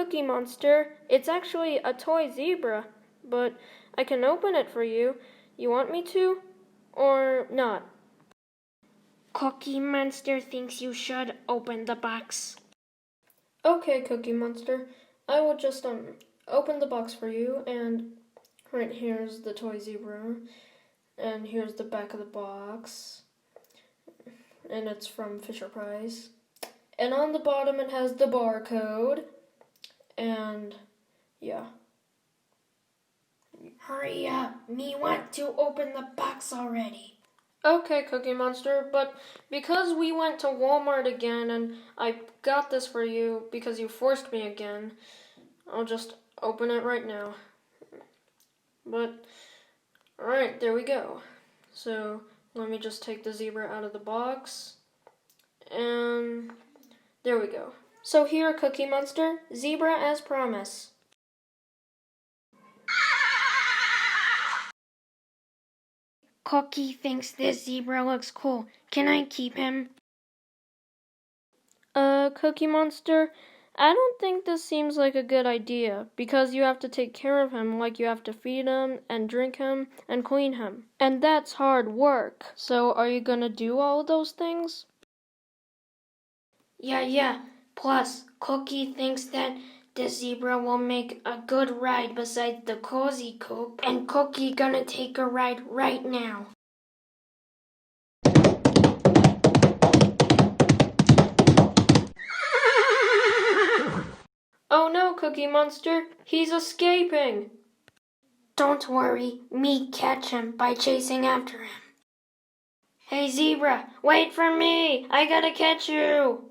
Cookie Monster. It's actually a toy zebra, but I can open it for you. You want me to? Or not? Cookie Monster thinks you should open the box. Okay, Cookie Monster. I will just open the box for you, and right here's the toy zebra, and here's the back of the box, and it's from Fisher-Price. And on the bottom it has the barcode, and yeah. Hurry up, me want to open the box already. Okay, Cookie Monster, but because we went to Walmart again and I got this for you because you forced me again, I'll just open it right now. But, alright, there we go. So, let me just take the zebra out of the box. And there we go. So here, Cookie Monster, zebra as promised. Cookie thinks this zebra looks cool. Can I keep him? Cookie Monster, I don't think this seems like a good idea, because you have to take care of him like you have to feed him and drink him and clean him. And that's hard work. So are you gonna do all those things? Yeah. Plus, Cookie thinks that the zebra will make a good ride beside the cozy coop, and Cookie gonna take a ride right now. Oh no, Cookie Monster, he's escaping! Don't worry, me catch him by chasing after him. Hey zebra, wait for me! I gotta catch you!